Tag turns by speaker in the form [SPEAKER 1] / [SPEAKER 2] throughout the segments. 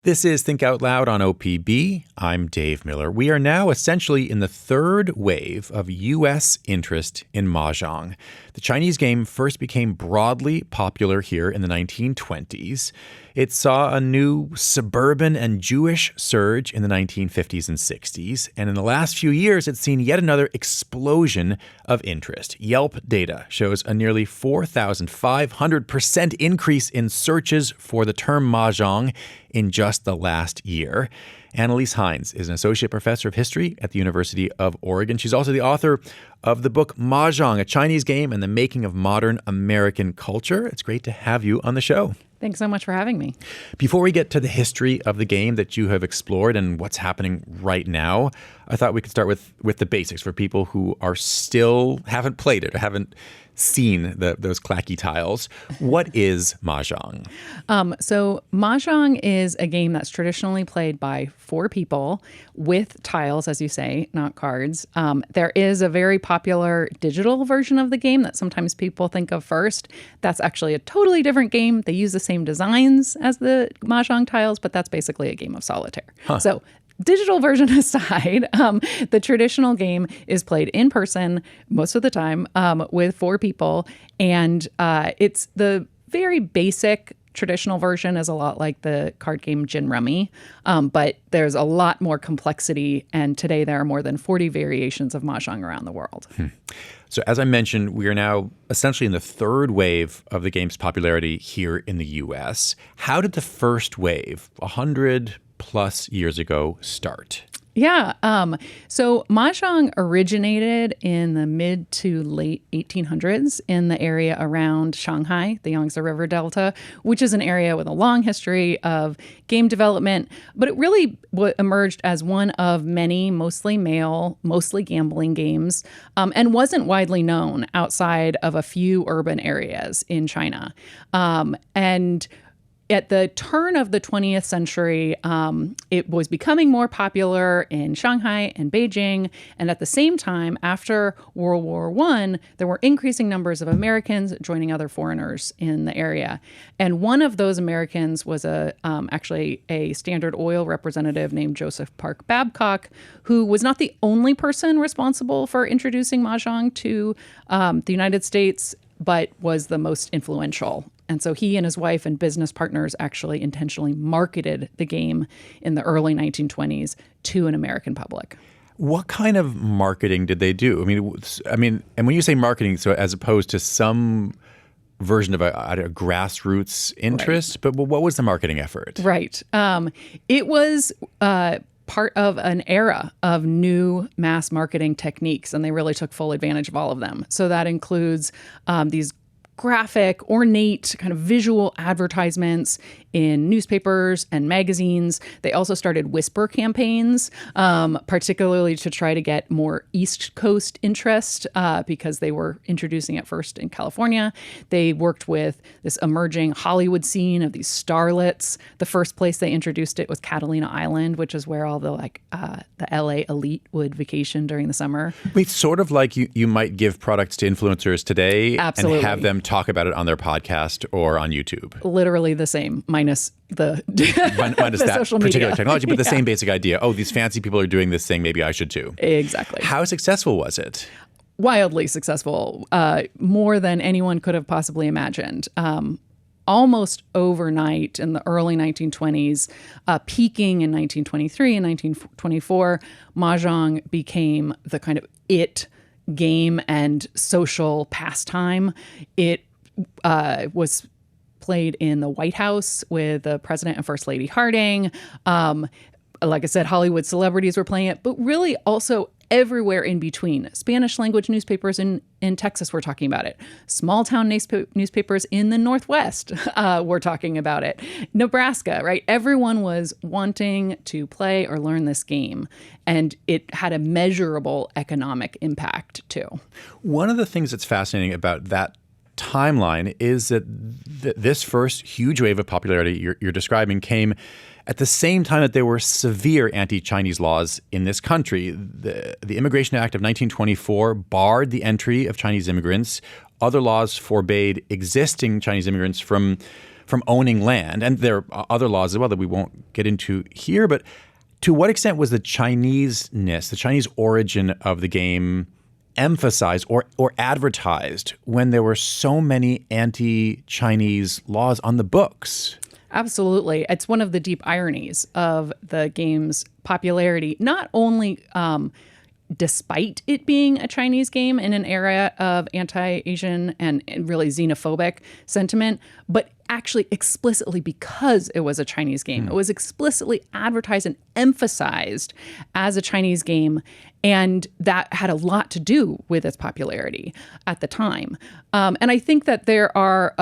[SPEAKER 1] This is Think Out Loud on OPB. I'm Dave Miller. We are now essentially in the third wave of U.S. interest in Mahjong. The Chinese game first became broadly popular here in the 1920s. It saw a new suburban and Jewish surge in the 1950s and 60s. And in the last few years, it's seen yet another explosion of interest. Yelp data shows a nearly 4,500% increase in searches for the term Mahjong in just the last year. Annalise Hines is an associate professor of history at the University of Oregon. She's also the author of the book Mahjong, a Chinese game and the making of modern American culture. It's great to have you on the show.
[SPEAKER 2] Thanks so much for having me.
[SPEAKER 1] Before we get to the history of the game that you have explored and what's happening right now, I thought we could start with the basics for people who are still haven't played it or haven't seen those clacky tiles. What is Mahjong?
[SPEAKER 2] So Mahjong is a game that's traditionally played by four people with tiles, as you say, not cards. There is a very popular digital version of the game that sometimes people think of first. That's actually a totally different game. They use the same designs as the Mahjong tiles, but that's basically a game of solitaire. So digital version aside, the traditional game is played in person most of the time with four people. And it's the very basic traditional version is a lot like the card game Gin Rummy, but there's a lot more complexity. And today there are more than 40 variations of Mahjong around the world.
[SPEAKER 1] So as I mentioned, we are now essentially in the third wave of the game's popularity here in the U.S. How did the first wave, 100 plus years ago, start?
[SPEAKER 2] Yeah. So Mahjong originated in the mid to late 1800s in the area around Shanghai, the Yangtze River Delta, which is an area with a long history of game development. But it really emerged as one of many mostly male, mostly gambling games, and wasn't widely known outside of a few urban areas in China. And at the turn of the 20th century, it was becoming more popular in Shanghai and Beijing. And at the same time, after World War I, there were increasing numbers of Americans joining other foreigners in the area. And one of those Americans was actually a Standard Oil representative named Joseph Park Babcock, who was not the only person responsible for introducing Mahjong to the United States, but was the most influential. And so he and his wife and business partners actually intentionally marketed the game in the early 1920s to an American public.
[SPEAKER 1] What kind of marketing did they do? I mean, and when you say marketing, so as opposed to some version of a grassroots interest, right. But what was the marketing effort?
[SPEAKER 2] Right. It was part of an era of new mass marketing techniques, and they really took full advantage of all of them. So that includes these graphic, ornate, kind of visual advertisements in newspapers and magazines. They also started whisper campaigns, particularly to try to get more East Coast interest because they were introducing it first in California. They worked with this emerging Hollywood scene of these starlets. The first place they introduced it was Catalina Island, which is where all the LA elite would vacation during the summer.
[SPEAKER 1] It's sort of like you might give products to influencers today.
[SPEAKER 2] Absolutely.
[SPEAKER 1] And have them talk about it on their podcast or on YouTube.
[SPEAKER 2] Literally the same, minus the
[SPEAKER 1] minus that
[SPEAKER 2] social
[SPEAKER 1] particular
[SPEAKER 2] media
[SPEAKER 1] technology, but the same basic idea. Oh, these fancy people are doing this thing. Maybe I should too.
[SPEAKER 2] Exactly.
[SPEAKER 1] How successful was it?
[SPEAKER 2] Wildly successful, more than anyone could have possibly imagined. Almost overnight in the early 1920s, peaking in 1923 and 1924, Mahjong became the kind of it game and social pastime. It was played in the White House with the President and First Lady Harding. Like I said, Hollywood celebrities were playing it, but really also everywhere in between. Spanish language newspapers in Texas were talking about it. Small town newspapers in the Northwest were talking about it. Nebraska, right? Everyone was wanting to play or learn this game. And it had a measurable economic impact too.
[SPEAKER 1] One of the things that's fascinating about that timeline is that this first huge wave of popularity you're describing came at the same time that there were severe anti-Chinese laws in this country. The Immigration Act of 1924 barred the entry of Chinese immigrants. Other laws forbade existing Chinese immigrants from from owning land. And there are other laws as well that we won't get into here. But to what extent was the Chinese-ness, the Chinese origin of the game emphasized or advertised when there were so many anti-Chinese laws on the books?
[SPEAKER 2] Absolutely. It's one of the deep ironies of the game's popularity, not only despite it being a Chinese game in an era of anti-Asian and really xenophobic sentiment, but actually explicitly because it was a Chinese game. It was explicitly advertised and emphasized as a Chinese game, and that had a lot to do with its popularity at the time. And I think that there are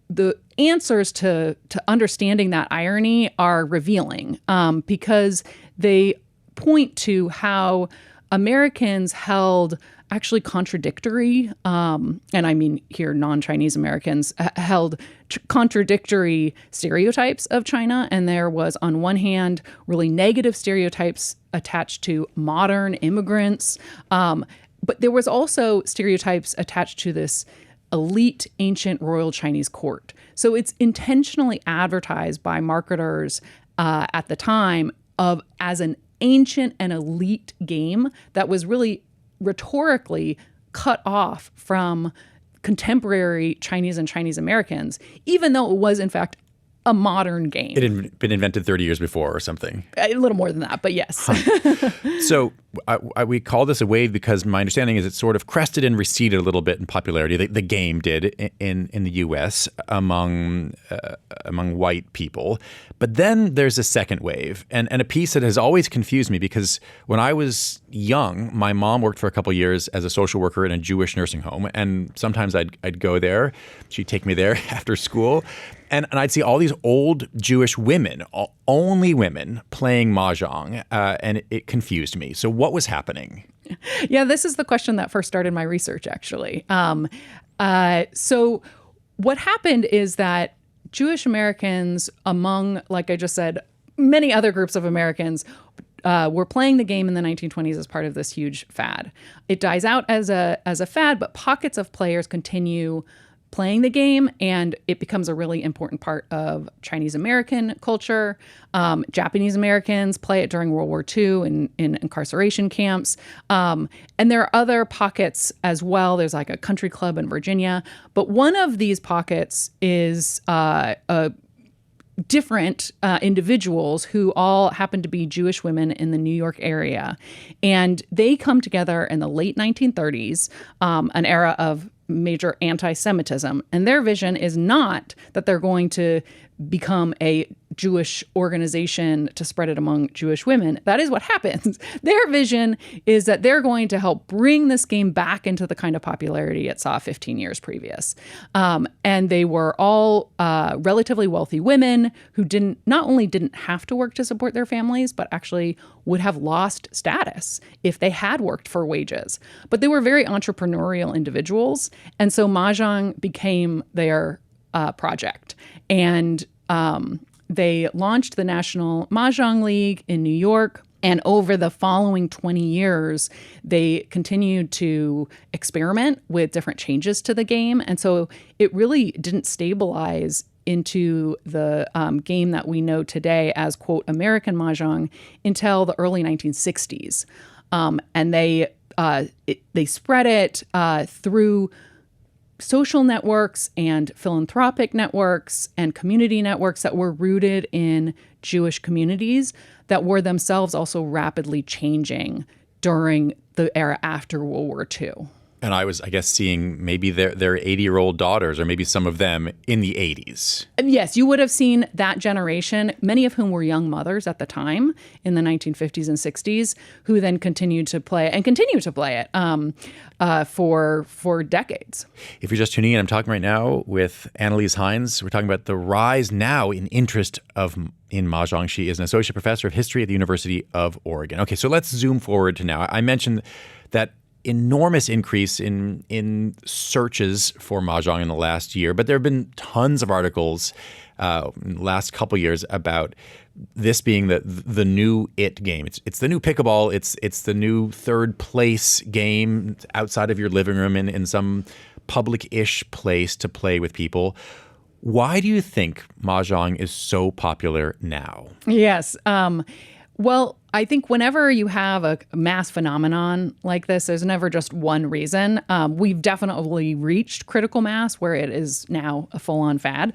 [SPEAKER 2] the answers to understanding that irony are revealing because they point to how Americans held actually contradictory, and I mean here non-Chinese Americans, held contradictory stereotypes of China. And there was, on one hand, really negative stereotypes attached to modern immigrants. But there was also stereotypes attached to this elite ancient royal Chinese court. So it's intentionally advertised by marketers at the time as an ancient and elite game that was really rhetorically cut off from contemporary Chinese and Chinese Americans, even though it was in fact a modern game.
[SPEAKER 1] It had been invented 30 years before or something.
[SPEAKER 2] A little more than that, but yes.
[SPEAKER 1] So we call this a wave because my understanding is it sort of crested and receded a little bit in popularity. The game did in the U.S. among white people. But then there's a second wave and a piece that has always confused me because when I was young, my mom worked for a couple of years as a social worker in a Jewish nursing home. And sometimes I'd go there. She'd take me there after school. And I'd see all these old Jewish women, only women, playing Mahjong, and it confused me. So what was happening?
[SPEAKER 2] Yeah, this is the question that first started my research, actually. So what happened is that Jewish Americans, among, like I just said, many other groups of Americans, were playing the game in the 1920s as part of this huge fad. It dies out as a fad, but pockets of players continue playing the game, and it becomes a really important part of Chinese American culture. Japanese Americans play it during World War II in incarceration camps. And there are other pockets as well. There's like a country club in Virginia. But one of these pockets is different individuals who all happen to be Jewish women in the New York area. And they come together in the late 1930s, an era of major anti-Semitism. And their vision is not that they're going to become a Jewish organization to spread it among Jewish women. That is what happens. Their vision is that they're going to help bring this game back into the kind of popularity it saw 15 years previous. And they were all relatively wealthy women who not only didn't have to work to support their families, but actually would have lost status if they had worked for wages. But they were very entrepreneurial individuals. And so Mahjong became their project. And they launched the National Mahjong League in New York. And over the following 20 years, they continued to experiment with different changes to the game. And so it really didn't stabilize into the game that we know today as, quote, American Mahjong until the early 1960s. And they spread it through social networks and philanthropic networks and community networks that were rooted in Jewish communities that were themselves also rapidly changing during the era after World War II.
[SPEAKER 1] And I was, I guess, seeing maybe their 80-year-old daughters, or maybe some of them in the 80s.
[SPEAKER 2] Yes, you would have seen that generation, many of whom were young mothers at the time in the 1950s and 60s, who then continued to play and continue to play it for decades. If
[SPEAKER 1] you're just tuning in, I'm talking right now with Annalise Hines. We're talking about the rise now in interest in Mahjong. She is an associate professor of history at the University of Oregon. Okay, so let's zoom forward to now. I mentioned that enormous increase in searches for Mahjong in the last year, but there have been tons of articles in the last couple of years about this being the new it game. It's the new pickleball. It's the new third place game outside of your living room in some public-ish place to play with people. Why do you think Mahjong is so popular now?
[SPEAKER 2] Yes. Well, I think whenever you have a mass phenomenon like this, there's never just one reason. We've definitely reached critical mass where it is now a full-on fad.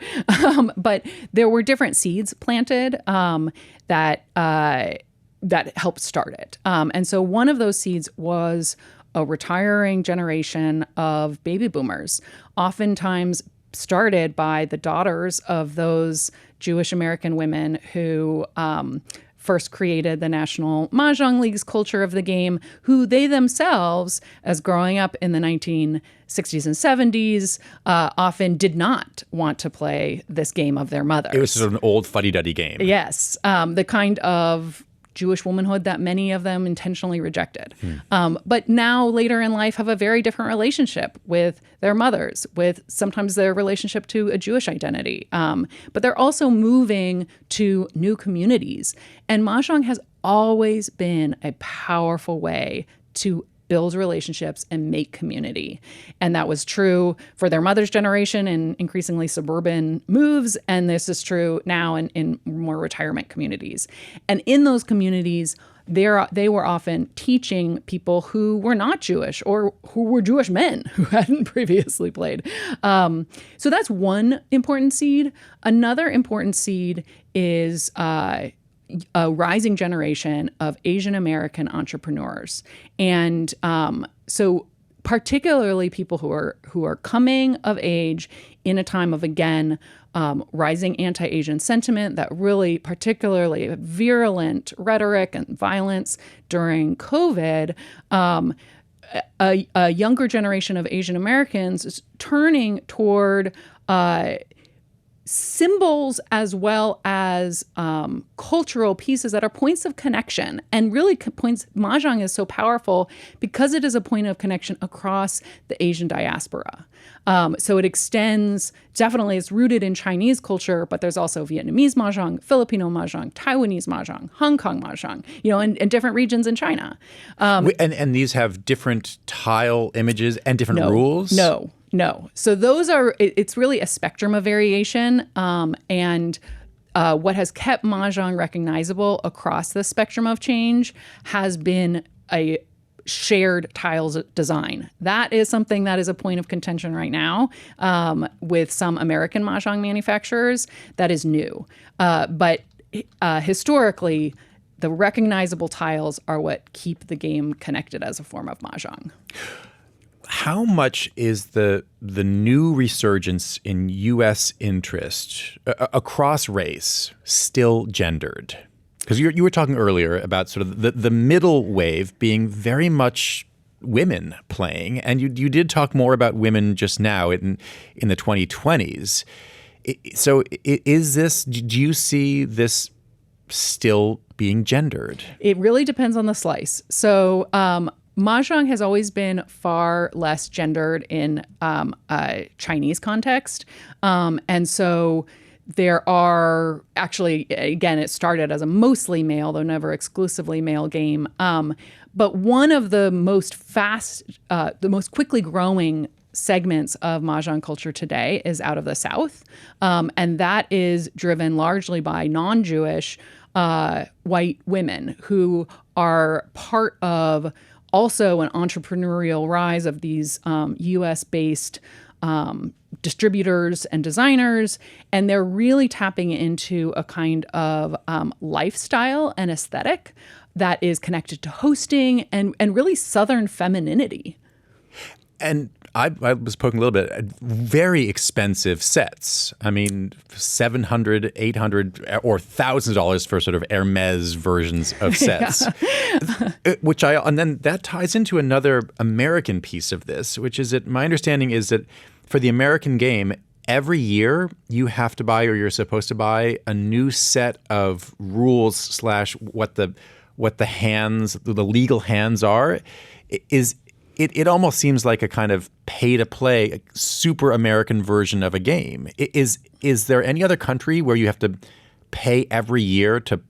[SPEAKER 2] But there were different seeds planted that helped start it. And so one of those seeds was a retiring generation of baby boomers, oftentimes started by the daughters of those Jewish American women who first created the National Mahjong League's culture of the game, who they themselves, as growing up in the 1960s and 70s, often did not want to play this game of their mothers.
[SPEAKER 1] It was sort of an old fuddy-duddy game.
[SPEAKER 2] Yes, the kind of Jewish womanhood that many of them intentionally rejected. But now, later in life, have a very different relationship with their mothers, with sometimes their relationship to a Jewish identity. But they're also moving to new communities. And Mahjong has always been a powerful way to build relationships and make community. And that was true for their mother's generation in increasingly suburban moves. And this is true now in more retirement communities. And in those communities, they were often teaching people who were not Jewish or who were Jewish men who hadn't previously played. So that's one important seed. Another important seed is a rising generation of Asian American entrepreneurs. And so particularly people who are coming of age in a time of, again, rising anti-Asian sentiment, that really particularly virulent rhetoric and violence during COVID. A younger generation of Asian Americans is turning toward symbols as well as cultural pieces that are points of connection. And really Mahjong is so powerful because it is a point of connection across the Asian diaspora. So it extends, definitely it's rooted in Chinese culture, but there's also Vietnamese Mahjong, Filipino Mahjong, Taiwanese Mahjong, Hong Kong Mahjong, in different regions in China.
[SPEAKER 1] And these have different tile images and different rules?
[SPEAKER 2] No. So it's really a spectrum of variation. And what has kept Mahjong recognizable across the spectrum of change has been a shared tiles design. That is something that is a point of contention right now with some American Mahjong manufacturers. That is new. But historically, the recognizable tiles are what keep the game connected as a form of Mahjong.
[SPEAKER 1] How much is the new resurgence in U.S. interest across race still gendered? Because you were talking earlier about sort of the middle wave being very much women playing, and you did talk more about women just now in the 2020s. So do you see this still being gendered?
[SPEAKER 2] It really depends on the slice. So Mahjong has always been far less gendered in a Chinese context. And so there are actually, again, it started as a mostly male, though never exclusively male game. But one of the most the most quickly growing segments of Mahjong culture today is out of the South. And that is driven largely by non-Jewish white women who are part of also an entrepreneurial rise of these U.S.-based distributors and designers, and they're really tapping into a kind of lifestyle and aesthetic that is connected to hosting and really Southern femininity.
[SPEAKER 1] And I was poking a little bit at very expensive sets. I mean, $700, $800, or $1,000 for sort of Hermes versions of sets. And then that ties into another American piece of this, which is that my understanding is that for the American game, every year you have to buy, or you're supposed to buy, a new set of rules / what the legal hands are. It almost seems like a kind of pay-to-play, super American version of a game. Is there any other country where you have to pay every year to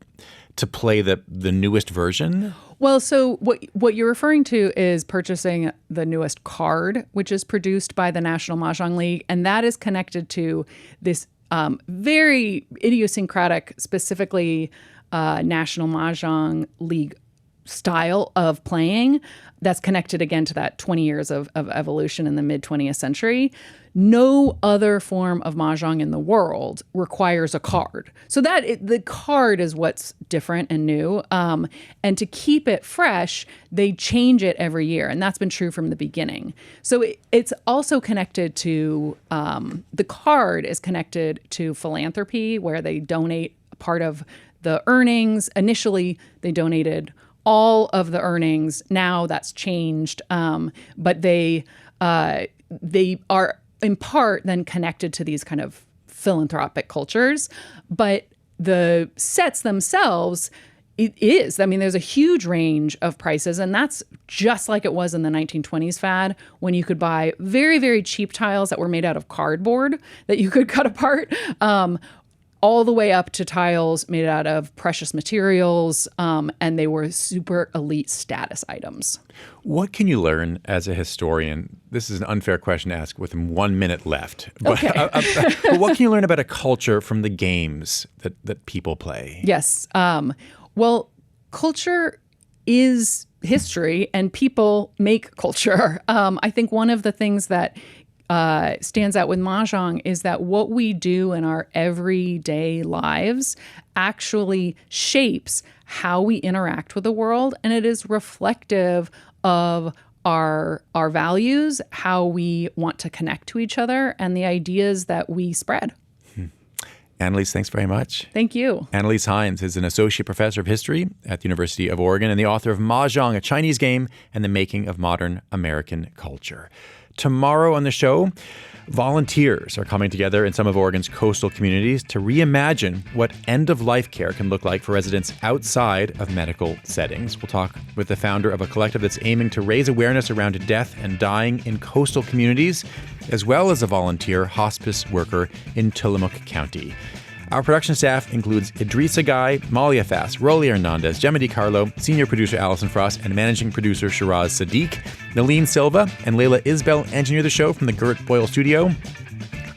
[SPEAKER 1] to play the newest version?
[SPEAKER 2] Well, so what you're referring to is purchasing the newest card, which is produced by the National Mahjong League, and that is connected to this very idiosyncratic, specifically National Mahjong League style of playing that's connected again to that 20 years of evolution in the mid 20th century. No other form of Mahjong in the world requires a card. So the card is what's different and new. And to keep it fresh, they change it every year. And that's been true from the beginning. So it's also connected to, the card is connected to philanthropy, where they donate part of the earnings. Initially, they donated all of the earnings. Now that's changed, but they are in part then connected to these kind of philanthropic cultures. But the sets themselves, there's a huge range of prices, and that's just like it was in the 1920s fad, when you could buy very, very cheap tiles that were made out of cardboard that you could cut apart. All the way up to tiles made out of precious materials, and they were super elite status items.
[SPEAKER 1] What can you learn as a historian? This is an unfair question to ask with 1 minute left. But,
[SPEAKER 2] Okay.
[SPEAKER 1] But what can you learn about a culture from the games that people play?
[SPEAKER 2] Yes. Well, culture is history, and people make culture. I think one of the things that stands out with Mahjong is that what we do in our everyday lives actually shapes how we interact with the world, and it is reflective of our values, how we want to connect to each other, and the ideas that we spread.
[SPEAKER 1] Annalise, thanks very much.
[SPEAKER 2] Thank you.
[SPEAKER 1] Annalise Hines is an associate professor of history at the University of Oregon and the author of Mahjong, a Chinese game and the making of modern American culture. Tomorrow on the show, volunteers are coming together in some of Oregon's coastal communities to reimagine what end-of-life care can look like for residents outside of medical settings. We'll talk with the founder of a collective that's aiming to raise awareness around death and dying in coastal communities, as well as a volunteer hospice worker in Tillamook County. Our production staff includes Idrissa Guy, Malia Fass, Rolly Hernandez, Gemma DiCarlo, senior producer Allison Frost, and managing producer Shiraz Sadiq. Nalene Silva and Layla Isbell engineer the show from the Gert Boyle studio.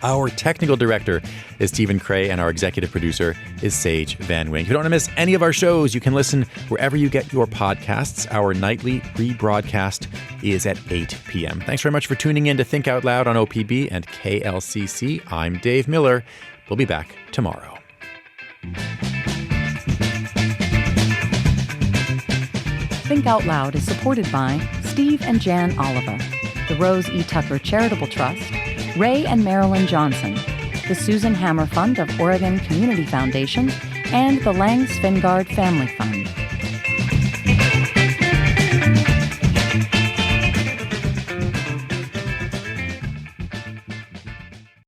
[SPEAKER 1] Our technical director is Stephen Cray, and our executive producer is Sage Van Wink. If you don't want to miss any of our shows, you can listen wherever you get your podcasts. Our nightly rebroadcast is at 8 p.m. Thanks very much for tuning in to Think Out Loud on OPB and KLCC. I'm Dave Miller. We'll be back tomorrow.
[SPEAKER 3] Think Out Loud is supported by Steve and Jan Oliva, the Rose E. Tucker Charitable Trust, Ray and Marilyn Johnson, the Susan Hammer Fund of Oregon Community Foundation, and the Lang Svengard Family Fund.